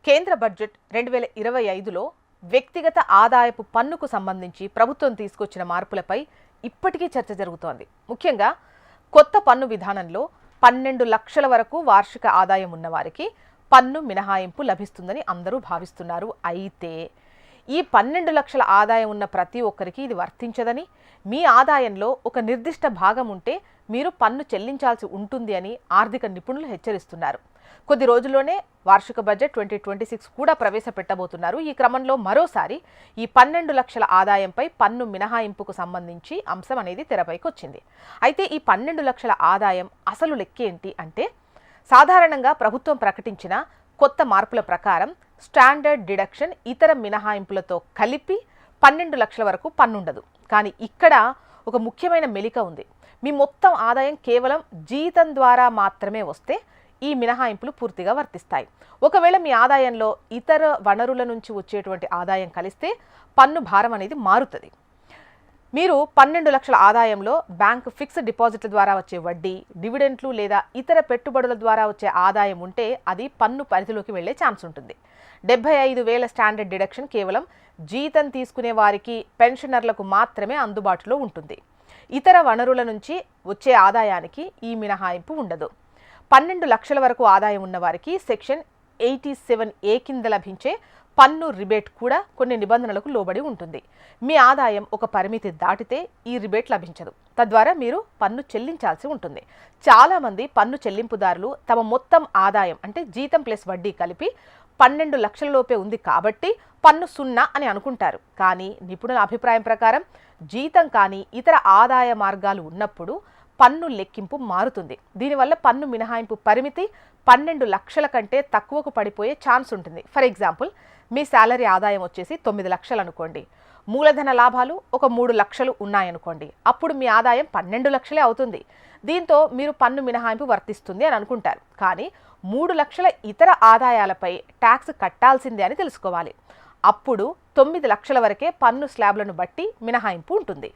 కేంద్ర బడ్జెట్ 2025లో వ్యక్తిగత ఆదాయపు పన్నుకు సంబంధించి ప్రభుత్వం తీసుకొచ్చిన మార్పులపై ఇప్పటికీ చర్చ జరుగుతోంది. ముఖ్యంగా కొత్త పన్ను విధానంలో 12 లక్షల వరకు వార్షిక ఆదాయం ఉన్నవారికి పన్ను మినహాయింపు లభిస్తుందని అందరూ భావిస్తున్నారు. అయితే ఈ 12 లక్షల ఆదాయం ఉన్న ప్రతి ఒక్కరికి ఇది వర్తించదని, మీ ఆదాయంలో ఒక నిర్దిష్ట భాగం ఉంటే మీరు పన్ను చెల్లించాల్సి ఉంటుంది అని ఆర్థిక నిపుణులు హెచ్చరిస్తున్నారు. కొద్ది రోజుల్లోనే వార్షిక బడ్జెట్ 2026 కూడా ప్రవేశపెట్టబోతున్నారు. ఈ క్రమంలో మరోసారి ఈ 12 లక్షల ఆదాయంపై పన్ను మినహాయింపుకు సంబంధించి అంశం అనేది తెరపైకి వచ్చింది. అయితే ఈ 12 లక్షల ఆదాయం అసలు లెక్కేంటి అంటే, సాధారణంగా ప్రభుత్వం ప్రకటించిన కొత్త మార్పుల ప్రకారం స్టాండర్డ్ డిడక్షన్ ఇతర మినహాయింపులతో కలిపి 12 లక్షల వరకు పన్నుండదు. కానీ ఇక్కడ ఒక ముఖ్యమైన మెలిక ఉంది. మీ మొత్తం ఆదాయం కేవలం జీతం ద్వారా మాత్రమే వస్తే ఈ మినహాయింపులు పూర్తిగా వర్తిస్తాయి. ఒకవేళ మీ ఆదాయంలో ఇతర వనరుల నుంచి వచ్చేటువంటి ఆదాయం కలిస్తే పన్ను భారం అనేది మారుతుంది. మీరు 12 లక్షల ఆదాయంలో బ్యాంక్ ఫిక్స్డ్ డిపాజిట్ల ద్వారా వచ్చే వడ్డీ, డివిడెంట్లు లేదా ఇతర పెట్టుబడుల ద్వారా వచ్చే ఆదాయం ఉంటే అది పన్ను పరిధిలోకి వెళ్లే ఛాన్స్ ఉంటుంది. 75,000 స్టాండర్డ్ డిడక్షన్ కేవలం జీతం తీసుకునే వారికి, పెన్షనర్లకు మాత్రమే అందుబాటులో ఉంటుంది. ఇతర వనరుల నుంచి వచ్చే ఆదాయానికి ఈ మినహాయింపు ఉండదు. 12 లక్షల వరకు ఆదాయం ఉన్న వారికి సెక్షన్ 87A కింద లభించే పన్ను రిబేట్ కూడా కొన్ని నిబంధనలకు లోబడి ఉంటుంది. మీ ఆదాయం ఒక పరిమితి దాటితే ఈ రిబేట్ లభించదు. తద్వారా మీరు పన్ను చెల్లించాల్సి ఉంటుంది. చాలామంది పన్ను చెల్లింపుదారులు తమ మొత్తం ఆదాయం అంటే జీతం ప్లస్ వడ్డీ కలిపి 12 లక్షల లోపే ఉంది కాబట్టి పన్ను 0 అని అనుకుంటారు. కానీ నిపుణుల అభిప్రాయం ప్రకారం జీతం కానీ ఇతర ఆదాయ మార్గాలు ఉన్నప్పుడు పన్ను లెక్కింపు మారుతుంది. దీనివల్ల పన్ను మినహాయింపు పరిమితి 12 లక్షల కంటే తక్కువకు పడిపోయే ఛాన్స్ ఉంటుంది. ఫర్ ఎగ్జాంపుల్, మీ శాలరీ ఆదాయం వచ్చేసి 9 లక్షలు అనుకోండి, మూలధన లాభాలు ఒక 3 లక్షలు ఉన్నాయనుకోండి, అప్పుడు మీ ఆదాయం 12 లక్షలే అవుతుంది. దీంతో మీరు పన్ను మినహాయింపు వర్తిస్తుంది అని అనుకుంటారు. కానీ 3 లక్షల ఇతర ఆదాయాలపై ట్యాక్స్ కట్టాల్సిందే అని తెలుసుకోవాలి. అప్పుడు 9 లక్షల వరకే పన్ను స్లాబ్లను బట్టి మినహాయింపు ఉంటుంది.